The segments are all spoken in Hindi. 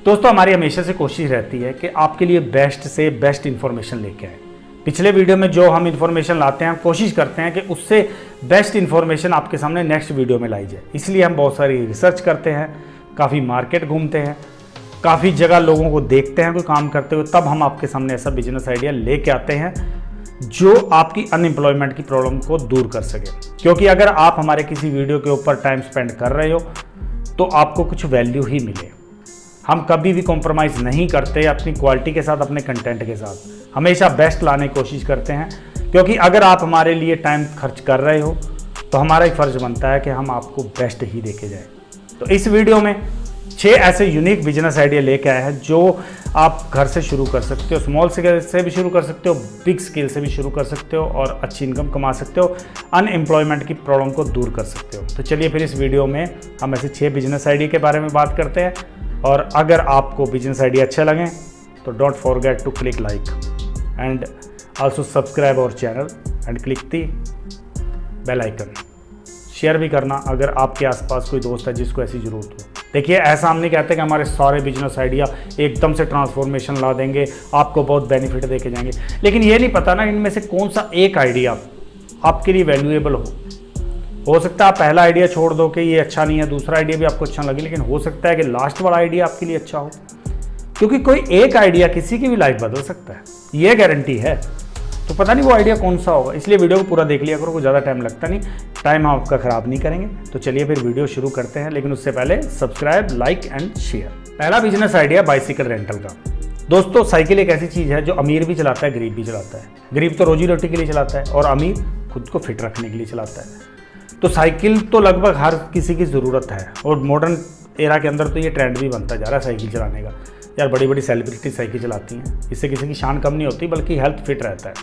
दोस्तों हमारी हमेशा से कोशिश रहती है कि आपके लिए बेस्ट से बेस्ट इन्फॉर्मेशन लेके आए। पिछले वीडियो में जो हम इन्फॉर्मेशन लाते हैं, कोशिश करते हैं कि उससे बेस्ट इन्फॉर्मेशन आपके सामने नेक्स्ट वीडियो में लाई जाए। इसलिए हम बहुत सारी रिसर्च करते हैं, काफ़ी मार्केट घूमते हैं, काफ़ी जगह लोगों को देखते हैं कोई काम करते हुए, तब हम आपके सामने ऐसा बिजनेस आइडिया लेके आते हैं जो आपकी अनएम्प्लॉयमेंट की प्रॉब्लम को दूर कर सके। क्योंकि अगर आप हमारे किसी वीडियो के ऊपर टाइम स्पेंड कर रहे हो तो आपको कुछ वैल्यू ही मिले। हम कभी भी कॉम्प्रोमाइज़ नहीं करते अपनी क्वालिटी के साथ, अपने कंटेंट के साथ हमेशा बेस्ट लाने की कोशिश करते हैं। क्योंकि अगर आप हमारे लिए टाइम खर्च कर रहे हो तो हमारा ही फ़र्ज़ बनता है कि हम आपको बेस्ट ही देके जाएं। तो इस वीडियो में 6 ऐसे यूनिक बिजनेस आइडिया लेके आए हैं जो आप घर से शुरू कर सकते हो, स्मॉल स्केल से भी शुरू कर सकते हो, बिग स्केल से भी शुरू कर सकते हो और अच्छी इनकम कमा सकते हो, अनएम्प्लॉयमेंट की प्रॉब्लम को दूर कर सकते हो। तो चलिए फिर इस वीडियो में हम ऐसे 6 बिजनेस आइडिया के बारे में बात करते हैं। और अगर आपको बिजनेस आइडिया अच्छे लगे तो don't forget to click like and also subscribe our channel and click the bell icon. Share भी करना अगर आपके आसपास कोई दोस्त है जिसको ऐसी ज़रूरत हो। देखिए, ऐसा हम नहीं कहते कि हमारे सारे बिजनेस आइडिया एकदम से ट्रांसफॉर्मेशन ला देंगे, आपको बहुत बेनिफिट देके जाएंगे, लेकिन ये नहीं पता ना इनमें से कौन सा एक आइडिया आपके लिए वैल्यूएबल हो सकता है आप पहला आइडिया छोड़ दो कि ये अच्छा नहीं है, दूसरा आइडिया भी आपको अच्छा लगे, लेकिन हो सकता है कि लास्ट वाला आइडिया आपके लिए अच्छा हो। क्योंकि कोई एक आइडिया किसी की भी लाइफ बदल सकता है, ये गारंटी है। तो पता नहीं वो आइडिया कौन सा होगा, इसलिए वीडियो को पूरा देख लिया करो, कोई ज़्यादा टाइम लगता नहीं, टाइम हम आपका ख़राब नहीं करेंगे। तो चलिए फिर वीडियो शुरू करते हैं, लेकिन उससे पहले सब्सक्राइब, लाइक एंड शेयर। पहला बिजनेस आइडिया बाइसिकल रेंटल का। दोस्तों, साइकिल एक ऐसी चीज़ है जो अमीर भी चलाता है, गरीब भी चलाता है। गरीब तो रोजी रोटी के लिए चलाता है और अमीर खुद को फिट रखने के लिए चलाता है। तो साइकिल तो लगभग हर किसी की ज़रूरत है और मॉडर्न एरा के अंदर तो ये ट्रेंड भी बनता जा रहा है साइकिल चलाने का। यार बड़ी बड़ी सेलिब्रिटी साइकिल चलाती हैं, इससे किसी की शान कम नहीं होती बल्कि हेल्थ फिट रहता है।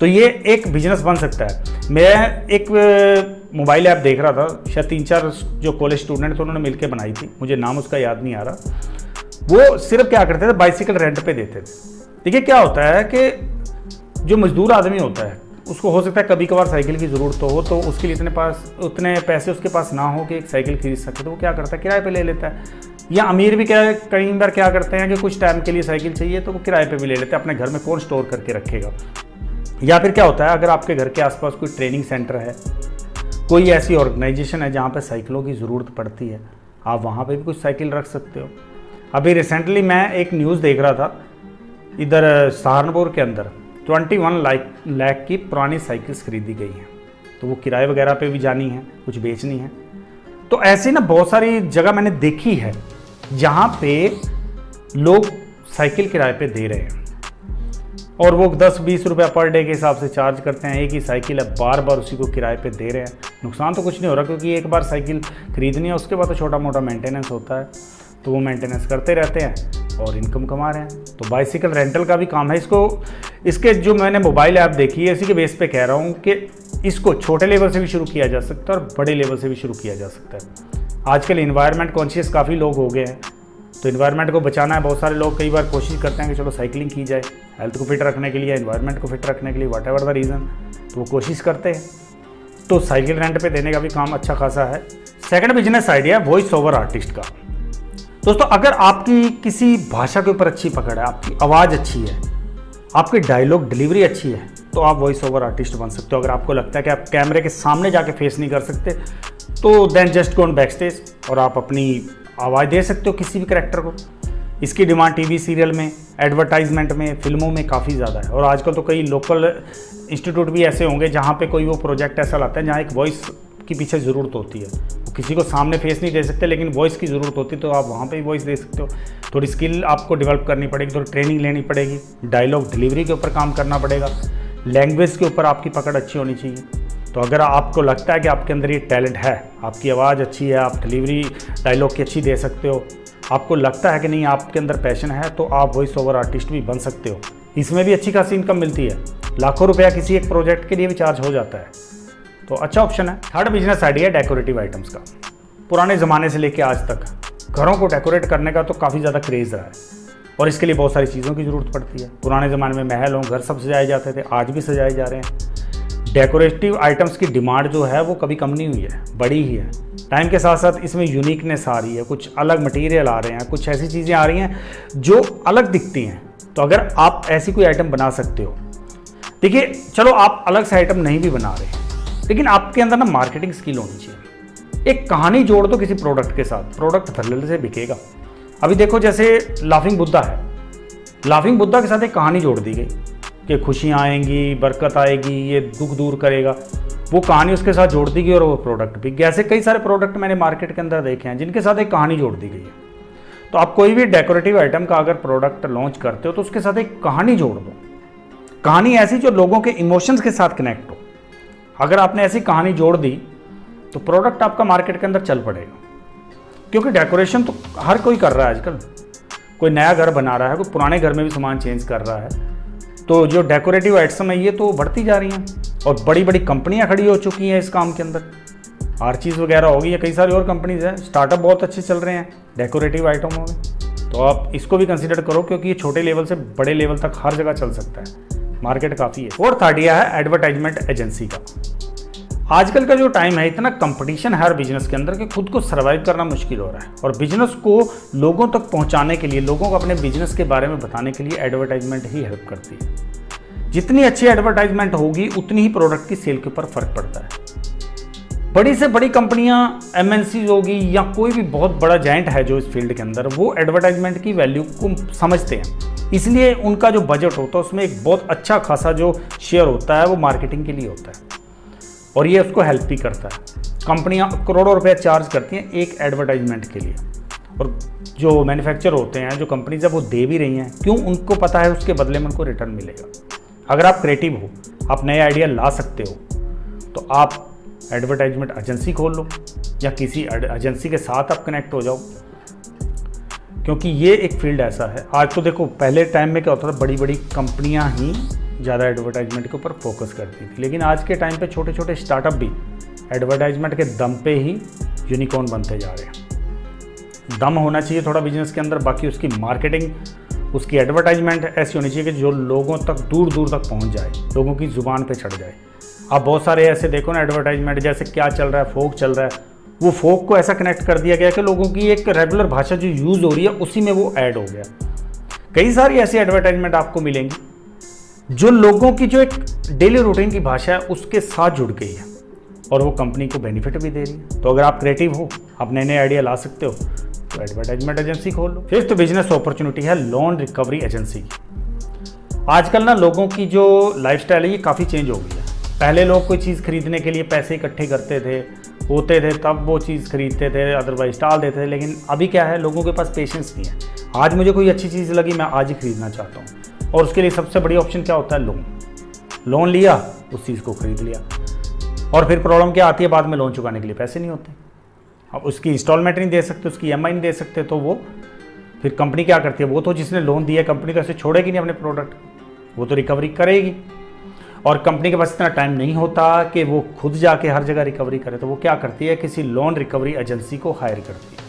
तो ये एक बिजनेस बन सकता है। मैं एक मोबाइल ऐप देख रहा था, शायद 3-4 जो कॉलेज स्टूडेंट थे उन्होंने मिलकर बनाई थी, मुझे नाम उसका याद नहीं आ रहा। वो सिर्फ क्या करते थे, बाइसिकल रेंट पे देते थे। देखिए क्या होता है कि जो मजदूर आदमी होता है उसको हो सकता है कभी कभार साइकिल की ज़रूरत हो तो उसके लिए उतने पैसे उसके पास ना हो कि एक साइकिल खरीद सके, तो वो क्या करता है, किराए पे ले लेता है। या अमीर भी कई बार क्या करते हैं कि कुछ टाइम के लिए साइकिल चाहिए तो वो किराए पे भी ले लेते हैं, अपने घर में कौन स्टोर करके रखेगा। या फिर क्या होता है, अगर आपके घर के आसपास कोई ट्रेनिंग सेंटर है, कोई ऐसी ऑर्गेनाइजेशन है जहाँ पर साइकिलों की ज़रूरत पड़ती है, आप वहाँ पर भी कुछ साइकिल रख सकते हो। अभी रिसेंटली मैं एक न्यूज़ देख रहा था, इधर सहारनपुर के अंदर 21 लाख की पुरानी साइकिल्स खरीदी गई हैं। तो वो किराए वगैरह पे भी जानी है, कुछ बेचनी है। तो ऐसी ना बहुत सारी जगह मैंने देखी है जहाँ पे लोग साइकिल किराए पे दे रहे हैं और वो 10-20 रुपया पर डे के हिसाब से चार्ज करते हैं। एक ही साइकिल है, बार बार उसी को किराए पे दे रहे हैं। नुकसान तो कुछ नहीं हो रहा क्योंकि एक बार साइकिल खरीदनी है, उसके बाद तो छोटा मोटा मेंटेनेंस होता है, तो वो मेंटेनेंस करते रहते हैं और इनकम कमा रहे हैं। तो बाइसिकल रेंटल का भी काम है। इसके जो मैंने मोबाइल ऐप देखी है, इसी के बेस पे कह रहा हूँ कि इसको छोटे लेवल से भी शुरू किया जा सकता है और बड़े लेवल से भी शुरू किया जा सकता है। आजकल इन्वायरमेंट कॉन्शियस काफ़ी लोग हो गए हैं, तो इन्वायरमेंट को बचाना है। बहुत सारे लोग कई बार कोशिश करते हैं कि चलो साइकिलिंग की जाए, हेल्थ को फिट रखने के लिए, इन्वायरमेंट को फिट रखने के लिए, वट एवर द रीज़न, तो वो कोशिश करते हैं। तो साइकिल रेंट पे देने का भी काम अच्छा खासा है। Second business idea voice over artist का। दोस्तों, अगर आपकी किसी भाषा के ऊपर अच्छी पकड़ है, आपकी आवाज़ अच्छी है, आपकी डायलॉग डिलीवरी अच्छी है, तो आप वॉइस ओवर आर्टिस्ट बन सकते हो। अगर आपको लगता है कि आप कैमरे के सामने जाके फेस नहीं कर सकते तो then just go on back stage और आप अपनी आवाज़ दे सकते हो किसी भी कैरेक्टर को। इसकी डिमांड टीवी सीरियल में, एडवर्टाइजमेंट में, फिल्मों में काफ़ी ज़्यादा है। और आजकल तो कई लोकल इंस्टीट्यूट भी ऐसे होंगे जहाँ पे कोई वो प्रोजेक्ट ऐसा लाता है जहाँ एक वॉइस की पीछे ज़रूरत होती है। किसी को सामने फेस नहीं दे सकते लेकिन वॉइस की ज़रूरत होती है, तो आप वहाँ पे ही वॉइस दे सकते हो। थोड़ी स्किल आपको डेवलप करनी पड़ेगी, थोड़ी ट्रेनिंग लेनी पड़ेगी, डायलॉग डिलीवरी के ऊपर काम करना पड़ेगा, लैंग्वेज के ऊपर आपकी पकड़ अच्छी होनी चाहिए। तो अगर आपको लगता है कि आपके अंदर ये टैलेंट है, आपकी आवाज़ अच्छी है, आप डिलीवरी डायलॉग की अच्छी दे सकते हो, आपको लगता है कि नहीं आपके अंदर पैशन है, तो आप वॉइस ओवर आर्टिस्ट भी बन सकते हो। इसमें भी अच्छी खासी इनकम मिलती है, लाखों रुपया किसी एक प्रोजेक्ट के लिए भी चार्ज हो जाता है, तो अच्छा ऑप्शन है। Third business idea decorative items का। पुराने ज़माने से लेके आज तक घरों को डेकोरेट करने का तो काफ़ी ज़्यादा क्रेज़ रहा है और इसके लिए बहुत सारी चीज़ों की ज़रूरत पड़ती है। पुराने ज़माने में महल हों, घर सब सजाए जाते थे, आज भी सजाए जा रहे हैं। डेकोरेटिव आइटम्स की डिमांड जो है वो कभी कम नहीं हुई है, बड़ी ही है। टाइम के साथ साथ इसमें यूनिकनेस आ रही है, कुछ अलग मटेरियल आ रहे हैं, कुछ ऐसी चीज़ें आ रही हैं जो अलग दिखती हैं। तो अगर आप ऐसी कोई आइटम बना सकते हो, देखिए चलो आप अलग से आइटम नहीं भी बना रहे, लेकिन आपके अंदर ना मार्केटिंग स्किल होनी चाहिए। एक कहानी जोड़ दो किसी प्रोडक्ट के साथ, प्रोडक्ट धड़ल्ले से बिकेगा। अभी देखो जैसे लाफिंग बुद्धा है, लाफिंग बुद्धा के साथ एक कहानी जोड़ दी गई कि खुशियाँ आएंगी, बरकत आएगी, ये दुख दूर करेगा, वो कहानी उसके साथ जोड़ दी गई और वो प्रोडक्ट बिक गया। ऐसे कई सारे प्रोडक्ट मैंने मार्केट के अंदर देखे हैं जिनके साथ एक कहानी जोड़ दी गई है। तो आप कोई भी डेकोरेटिव आइटम का अगर प्रोडक्ट लॉन्च करते हो तो उसके साथ एक कहानी जोड़ दो, कहानी ऐसी जो लोगों के इमोशंस के साथ कनेक्ट हो। अगर आपने ऐसी कहानी जोड़ दी तो प्रोडक्ट आपका मार्केट के अंदर चल पड़ेगा, क्योंकि डेकोरेशन तो हर कोई कर रहा है आजकल। कोई नया घर बना रहा है, कोई पुराने घर में भी सामान चेंज कर रहा है, तो जो डेकोरेटिव आइटम है ये तो बढ़ती जा रही हैं और बड़ी बड़ी कंपनियां खड़ी हो चुकी हैं इस काम के अंदर। आर्चीज़ वगैरह होगी या कई सारी और कंपनीज हैं, स्टार्टअप बहुत अच्छे चल रहे हैं डेकोरेटिव आइटमों में। तो आप इसको भी कंसिडर करो, क्योंकि ये छोटे लेवल से बड़े लेवल तक हर जगह चल सकता है, मार्केट काफ़ी है। फोर्थ आइडिया है एडवर्टाइजमेंट एजेंसी का। आजकल का जो टाइम है, इतना कंपटीशन है हर बिजनेस के अंदर कि खुद को सर्वाइव करना मुश्किल हो रहा है, और बिजनेस को लोगों तक पहुंचाने के लिए, लोगों को अपने बिजनेस के बारे में बताने के लिए एडवर्टाइजमेंट ही हेल्प करती है। जितनी अच्छी एडवर्टाइजमेंट होगी उतनी ही प्रोडक्ट की सेल के ऊपर फर्क पड़ता है। बड़ी से बड़ी कंपनियां, एमएनसी होगी या कोई भी बहुत बड़ा जायंट है जो इस फील्ड के अंदर, वो एडवर्टाइजमेंट की वैल्यू को समझते हैं, इसलिए उनका जो बजट होता है उसमें एक बहुत अच्छा खासा जो शेयर होता है वो मार्केटिंग के लिए होता है, और ये उसको हेल्प भी करता है। कंपनियां करोड़ों रुपए चार्ज करती हैं एक एडवर्टाइजमेंट के लिए, और जो मैन्युफैक्चर होते हैं, जो कंपनीज है, वो दे भी रही हैं, क्यों? उनको पता है उसके बदले में उनको रिटर्न मिलेगा। अगर आप क्रिएटिव हो, आप नए आइडिया ला सकते हो, तो आप एडवर्टाइजमेंट एजेंसी खोल लो या किसी एजेंसी के साथ आप कनेक्ट हो जाओ, क्योंकि ये एक फील्ड ऐसा है। आज तो देखो, पहले टाइम में क्या होता था, बड़ी बड़ी कंपनियां ही ज़्यादा एडवर्टाइजमेंट के ऊपर फोकस करती थी, लेकिन आज के टाइम पे छोटे छोटे स्टार्टअप भी एडवर्टाइजमेंट के दम पे ही यूनिकॉर्न बनते जा रहे हैं। दम होना चाहिए थोड़ा बिजनेस के अंदर, बाकी उसकी मार्केटिंग, उसकी एडवर्टाइजमेंट ऐसी होनी चाहिए कि जो लोगों तक दूर दूर तक पहुंच जाए, लोगों की ज़ुबान पे चढ़ जाए। आप बहुत सारे ऐसे देखो ना एडवर्टाइजमेंट, जैसे क्या चल रहा है, फोक चल रहा है, वो फोक को ऐसा कनेक्ट कर दिया गया कि लोगों की एक रेगुलर भाषा जो यूज़ हो रही है उसी में वो ऐड हो गया। कई सारी ऐसी एडवर्टाइजमेंट आपको मिलेंगी जो लोगों की जो एक डेली रूटीन की भाषा है उसके साथ जुड़ गई है, और वो कंपनी को बेनिफिट भी दे रही है। तो अगर आप क्रिएटिव हो, आप नए नए आइडिया ला सकते हो, तो एडवर्टाइजमेंट एजेंसी खोल लो। फिफ्थ बिजनेस अपॉर्चुनिटी है लोन रिकवरी एजेंसी की। आजकल ना लोगों की जो लाइफस्टाइल है ये काफ़ी चेंज हो गई है। पहले लोग कोई चीज़ खरीदने के लिए पैसे इकट्ठे करते थे, होते थे, तब वो चीज़ खरीदते थे, अदरवाइज टाल देते थे। लेकिन अभी क्या है, लोगों के पास पेशेंस नहीं है। आज मुझे कोई अच्छी चीज़ लगी, मैं आज ही खरीदना चाहता हूँ, और उसके लिए सबसे बड़ी ऑप्शन क्या होता है, लोन। लोन लिया, उस चीज़ को खरीद लिया, और फिर प्रॉब्लम क्या आती है, बाद में लोन चुकाने के लिए पैसे नहीं होते, अब उसकी इंस्टॉलमेंट नहीं दे सकते, उसकी EMI नहीं दे सकते, तो वो फिर कंपनी क्या करती है, वो तो जिसने लोन दिया कंपनी तो ऐसे छोड़ेगी नहीं अपने प्रोडक्ट, वो तो रिकवरी करेगी। और कंपनी के पास इतना टाइम नहीं होता कि वो खुद जाके हर जगह रिकवरी करे, तो वो क्या करती है, किसी लोन रिकवरी एजेंसी को हायर करती है।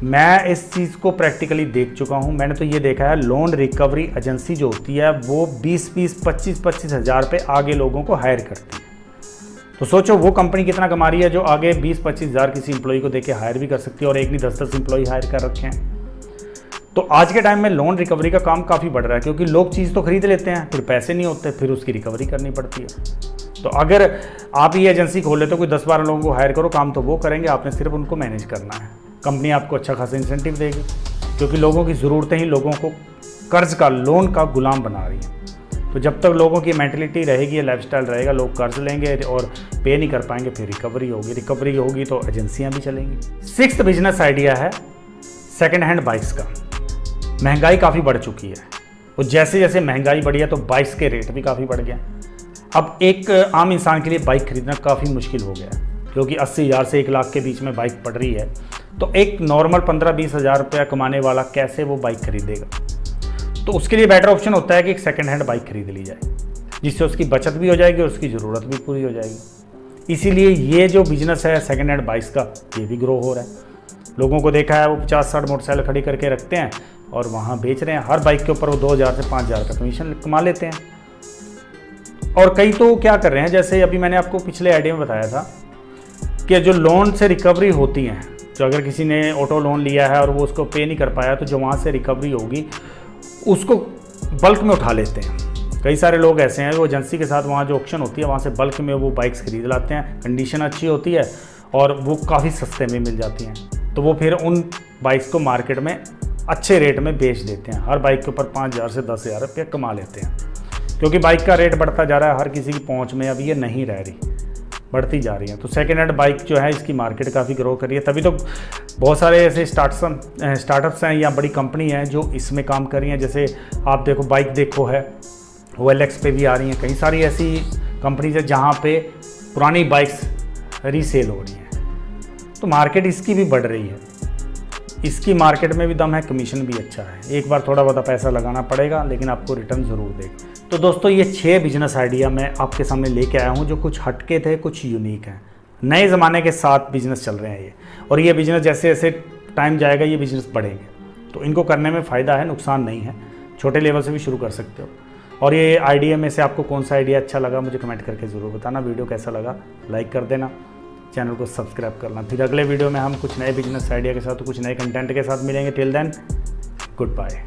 मैं इस चीज़ को प्रैक्टिकली देख चुका हूँ। मैंने तो ये देखा है, लोन रिकवरी एजेंसी जो होती है वो 20-20, 25-25 हज़ार पे आगे लोगों को हायर करती है। तो सोचो वो कंपनी कितना कमा रही है जो आगे 20-25 हज़ार किसी एम्प्लॉय को देके हायर भी कर सकती है, और एक नहीं 10-10 एम्प्लॉय हायर कर रखे हैं। तो आज के टाइम में लोन रिकवरी का काम काफ़ी बढ़ रहा है, क्योंकि लोग चीज़ तो खरीद लेते हैं, फिर पैसे नहीं होते, फिर उसकी रिकवरी करनी पड़ती है। तो अगर आप ये एजेंसी खोल लेते हो, कोई 10-12 लोगों को हायर करो, काम तो वो करेंगे, आपने सिर्फ उनको मैनेज करना है। कंपनी आपको अच्छा खासा इंसेंटिव देगी, क्योंकि लोगों की ज़रूरतें ही लोगों को कर्ज का, लोन का गुलाम बना रही हैं। तो जब तक लोगों की मेंटलिटी रहेगी, लाइफस्टाइल रहेगा, लोग कर्ज लेंगे और पे नहीं कर पाएंगे, फिर रिकवरी होगी तो एजेंसियाँ भी चलेंगी। सिक्स्थ बिजनेस आइडिया है सेकेंड हैंड बाइक्स का। महंगाई काफ़ी बढ़ चुकी है, और जैसे जैसे महंगाई बढ़ी है तो बाइक्स के रेट भी काफ़ी बढ़ गए। अब एक आम इंसान के लिए बाइक खरीदना काफ़ी मुश्किल हो गया है, क्योंकि 80 हज़ार से 1 लाख के बीच में बाइक पड़ रही है। तो एक नॉर्मल 15-20 हज़ार रुपया कमाने वाला कैसे वो बाइक खरीदेगा? तो उसके लिए बेटर ऑप्शन होता है कि एक सेकेंड हैंड बाइक खरीद ली जाए, जिससे उसकी बचत भी हो जाएगी और उसकी ज़रूरत भी पूरी हो जाएगी। इसीलिए ये जो बिज़नेस है सेकेंड हैंड बाइक्स का, ये भी ग्रो हो रहा है। लोगों को देखा है, वो 50-60 मोटरसाइकिल खड़ी करके रखते हैं और वहाँ बेच रहे हैं। हर बाइक के ऊपर वो 2000 से 5000 का कमीशन कमा लेते हैं। और कई तो क्या कर रहे हैं, जैसे अभी मैंने आपको पिछले आइडिया में बताया था कि जो लोन से रिकवरी होती हैं, जो अगर किसी ने ऑटो लोन लिया है और वो उसको पे नहीं कर पाया, तो जो वहाँ से रिकवरी होगी उसको बल्क में उठा लेते हैं। कई सारे लोग ऐसे हैं वो एजेंसी के साथ वहाँ जो ऑक्शन होती है वहाँ से बल्क में वो बाइक्स खरीद लाते हैं, कंडीशन अच्छी होती है और वो काफ़ी सस्ते में मिल जाती हैं, तो वो फिर उन बाइक्स को मार्केट में अच्छे रेट में बेच देते हैं। हर बाइक के ऊपर 5,000 से 10,000 रुपये कमा लेते हैं, क्योंकि बाइक का रेट बढ़ता जा रहा है, हर किसी की पहुँच में अब ये नहीं रह रही, बढ़ती जा रही है। तो सेकेंड हैंड बाइक जो है इसकी मार्केट काफ़ी ग्रो कर रही है, तभी तो बहुत सारे ऐसे स्टार्टअप्स हैं या बड़ी कंपनी हैं जो इसमें काम कर रही हैं। जैसे आप देखो बाइक देखो है, OLX पे भी आ रही हैं, कई सारी ऐसी कंपनीज है जहाँ पे पुरानी बाइक्स रीसेल हो रही हैं, तो मार्केट इसकी भी बढ़ रही है। इसकी मार्केट में भी दम है, कमीशन भी अच्छा है। एक बार थोड़ा बहुत पैसा लगाना पड़ेगा लेकिन आपको रिटर्न ज़रूर देगा। तो दोस्तों ये 6 बिजनेस आइडिया मैं आपके सामने लेके आया हूँ जो कुछ हटके थे, कुछ यूनिक हैं, नए ज़माने के साथ बिजनेस चल रहे हैं ये। और ये बिजनेस जैसे जैसे टाइम जाएगा ये बिजनेस बढ़ेंगे, तो इनको करने में फ़ायदा है, नुकसान नहीं है। छोटे लेवल से भी शुरू कर सकते हो। और ये आइडिया में से आपको कौन सा आइडिया अच्छा लगा मुझे कमेंट करके ज़रूर बताना। वीडियो कैसा लगा लाइक कर देना, चैनल को सब्सक्राइब करना। फिर अगले वीडियो में हम कुछ नए बिजनेस आइडिया के साथ, कुछ नए कंटेंट के साथ मिलेंगे। Till then good bye.